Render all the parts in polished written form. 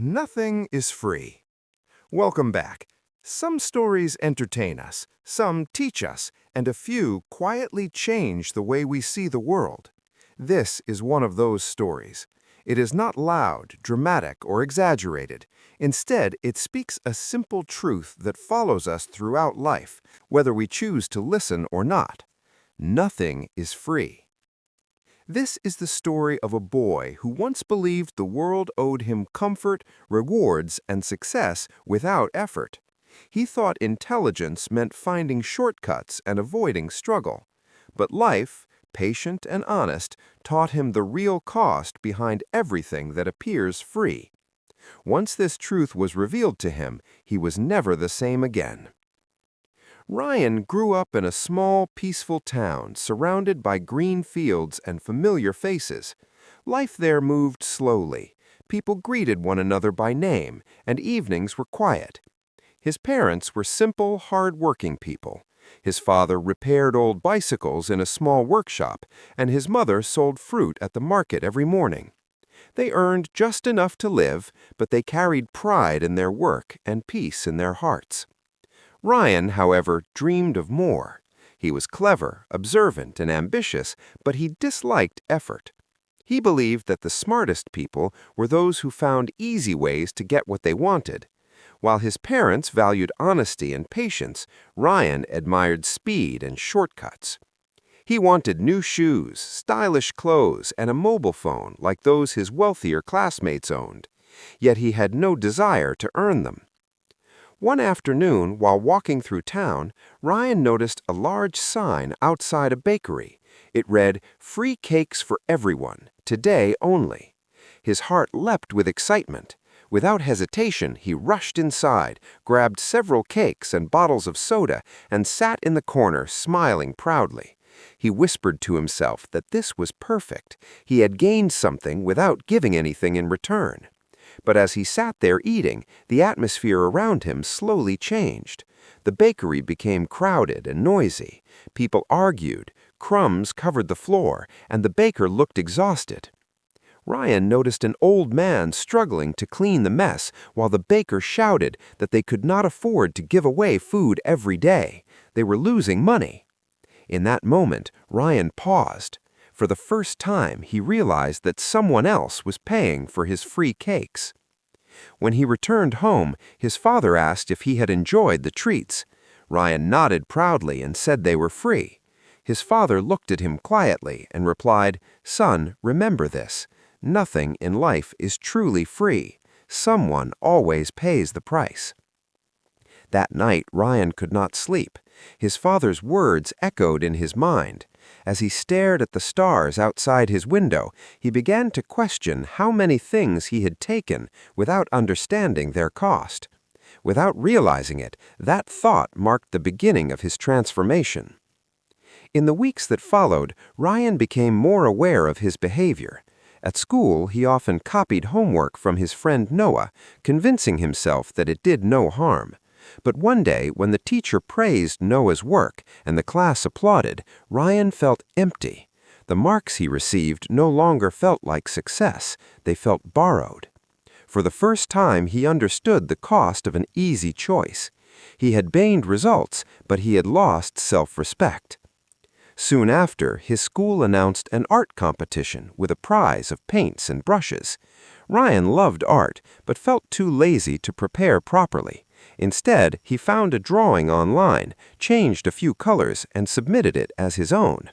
Nothing is free. Welcome back. Some stories entertain us, some teach us, and a few quietly change the way we see the world. This is one of those stories. It is not loud, dramatic, or exaggerated. Instead, it speaks a simple truth that follows us throughout life, whether we choose to listen or not. Nothing is free. This is the story of a boy who once believed the world owed him comfort, rewards, and success without effort. He thought intelligence meant finding shortcuts and avoiding struggle. But life, patient and honest, taught him the real cost behind everything that appears free. Once this truth was revealed to him, he was never the same again. Ryan grew up in a small, peaceful town surrounded by green fields and familiar faces. Life there moved slowly. People greeted one another by name, and evenings were quiet. His parents were simple, hard-working people. His father repaired old bicycles in a small workshop, and his mother sold fruit at the market every morning. They earned just enough to live, but they carried pride in their work and peace in their hearts. Ryan, however, dreamed of more. He was clever, observant, and ambitious, but he disliked effort. He believed that the smartest people were those who found easy ways to get what they wanted. While his parents valued honesty and patience, Ryan admired speed and shortcuts. He wanted new shoes, stylish clothes, and a mobile phone like those his wealthier classmates owned. Yet he had no desire to earn them. One afternoon, while walking through town, Ryan noticed a large sign outside a bakery. It read, "Free cakes for everyone, today only." His heart leapt with excitement. Without hesitation, he rushed inside, grabbed several cakes and bottles of soda, and sat in the corner, smiling proudly. He whispered to himself that this was perfect. He had gained something without giving anything in return. But as he sat there eating, the atmosphere around him slowly changed. The bakery became crowded and noisy. People argued, crumbs covered the floor, and the baker looked exhausted. Ryan noticed an old man struggling to clean the mess while the baker shouted that they could not afford to give away food every day. They were losing money. In that moment, Ryan paused. For the first time, he realized that someone else was paying for his free cakes. When he returned home, his father asked if he had enjoyed the treats. Ryan nodded proudly and said they were free. His father looked at him quietly and replied, "Son, remember this. Nothing in life is truly free. Someone always pays the price." That night, Ryan could not sleep. His father's words echoed in his mind. As he stared at the stars outside his window, he began to question how many things he had taken without understanding their cost. Without realizing it, that thought marked the beginning of his transformation. In the weeks that followed, Ryan became more aware of his behavior. At school, he often copied homework from his friend Noah, convincing himself that it did no harm. But one day, when the teacher praised Noah's work and the class applauded, Ryan felt empty. The marks he received no longer felt like success. They felt borrowed. For the first time, he understood the cost of an easy choice. He had gained results, but he had lost self-respect. Soon after, his school announced an art competition with a prize of paints and brushes. Ryan loved art, but felt too lazy to prepare properly. Instead, he found a drawing online, changed a few colors, and submitted it as his own.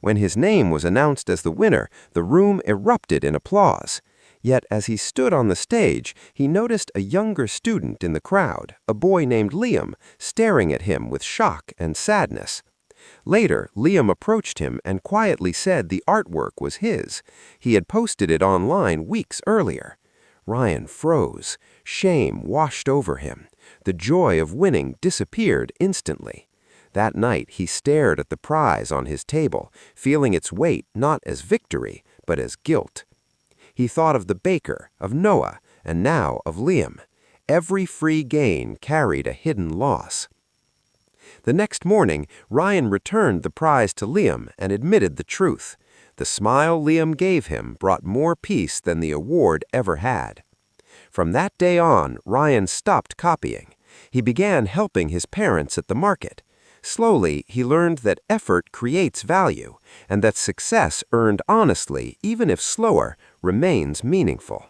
When his name was announced as the winner, the room erupted in applause. Yet as he stood on the stage, he noticed a younger student in the crowd, a boy named Liam, staring at him with shock and sadness. Later, Liam approached him and quietly said the artwork was his. He had posted it online weeks earlier. Ryan froze. Shame washed over him. The joy of winning disappeared instantly. That night, he stared at the prize on his table, feeling its weight not as victory, but as guilt. He thought of the baker, of Noah, and now of Liam. Every free gain carried a hidden loss. The next morning, Ryan returned the prize to Liam and admitted the truth. The smile Liam gave him brought more peace than the award ever had. From that day on, Ryan stopped copying. He began helping his parents at the market. Slowly, he learned that effort creates value, and that success earned honestly, even if slower, remains meaningful.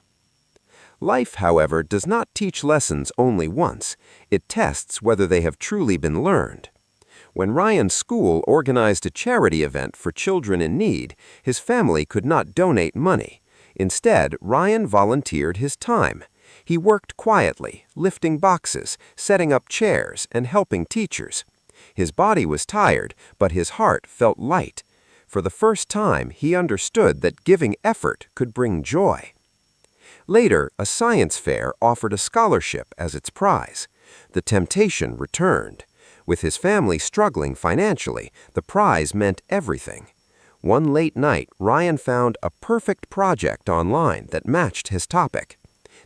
Life, however, does not teach lessons only once. It tests whether they have truly been learned. When Ryan's school organized a charity event for children in need, his family could not donate money. Instead, Ryan volunteered his time. He worked quietly, lifting boxes, setting up chairs, and helping teachers. His body was tired, but his heart felt light. For the first time, he understood that giving effort could bring joy. Later, a science fair offered a scholarship as its prize. The temptation returned. With his family struggling financially, the prize meant everything. One late night, Ryan found a perfect project online that matched his topic.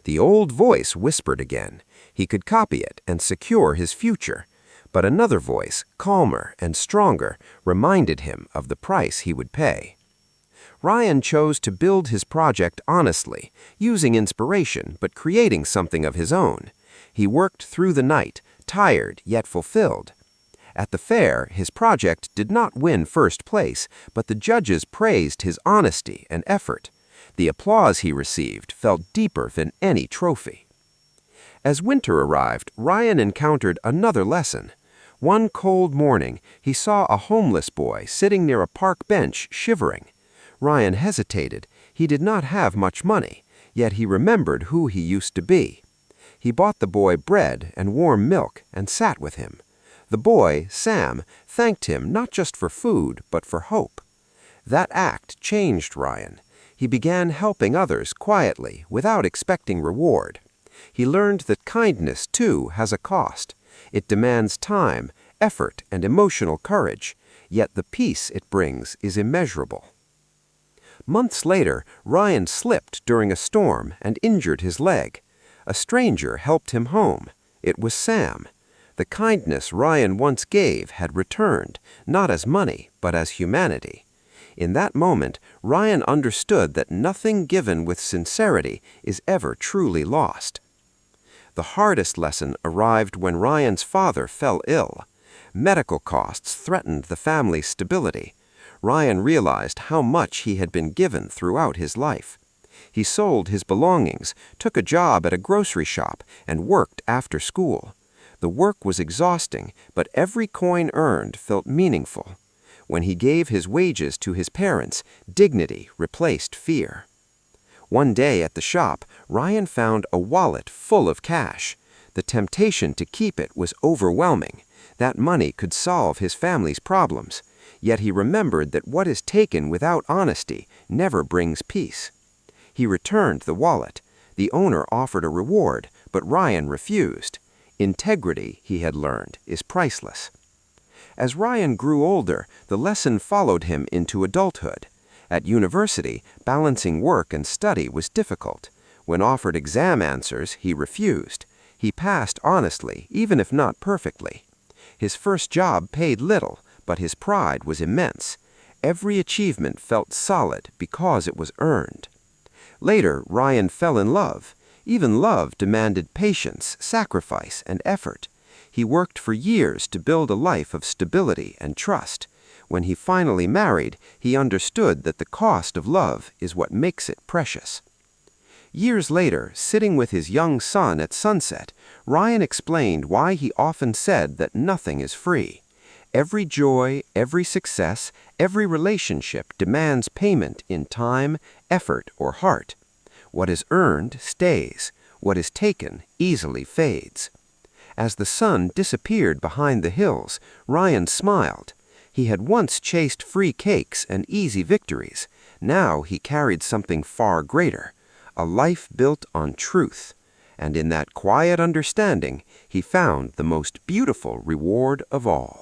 The old voice whispered again. He could copy it and secure his future. But another voice, calmer and stronger, reminded him of the price he would pay. Ryan chose to build his project honestly, using inspiration but creating something of his own. He worked through the night, tired yet fulfilled. At the fair, his project did not win first place, but the judges praised his honesty and effort. The applause he received felt deeper than any trophy. As winter arrived, Ryan encountered another lesson. One cold morning, he saw a homeless boy sitting near a park bench shivering. Ryan hesitated. He did not have much money, yet he remembered who he used to be. He bought the boy bread and warm milk and sat with him. The boy, Sam, thanked him not just for food, but for hope. That act changed Ryan. He began helping others quietly, without expecting reward. He learned that kindness, too, has a cost. It demands time, effort, and emotional courage, yet the peace it brings is immeasurable. Months later, Ryan slipped during a storm and injured his leg. A stranger helped him home. It was Sam. The kindness Ryan once gave had returned, not as money, but as humanity. In that moment, Ryan understood that nothing given with sincerity is ever truly lost. The hardest lesson arrived when Ryan's father fell ill. Medical costs threatened the family's stability. Ryan realized how much he had been given throughout his life. He sold his belongings, took a job at a grocery shop, and worked after school. The work was exhausting, but every coin earned felt meaningful. When he gave his wages to his parents, dignity replaced fear. One day at the shop, Ryan found a wallet full of cash. The temptation to keep it was overwhelming. That money could solve his family's problems. Yet he remembered that what is taken without honesty never brings peace. He returned the wallet. The owner offered a reward, but Ryan refused. Integrity, he had learned, is priceless. As Ryan grew older, the lesson followed him into adulthood. At university, balancing work and study was difficult. When offered exam answers, he refused. He passed honestly, even if not perfectly. His first job paid little, but his pride was immense. Every achievement felt solid because it was earned. Later, Ryan fell in love. Even love demanded patience, sacrifice, and effort. He worked for years to build a life of stability and trust. When he finally married, he understood that the cost of love is what makes it precious. Years later, sitting with his young son at sunset, Ryan explained why he often said that nothing is free. Every joy, every success, every relationship demands payment in time, effort, or heart. What is earned stays. What is taken easily fades. As the sun disappeared behind the hills, Ryan smiled. He had once chased free cakes and easy victories. Now he carried something far greater, a life built on truth. And in that quiet understanding, he found the most beautiful reward of all.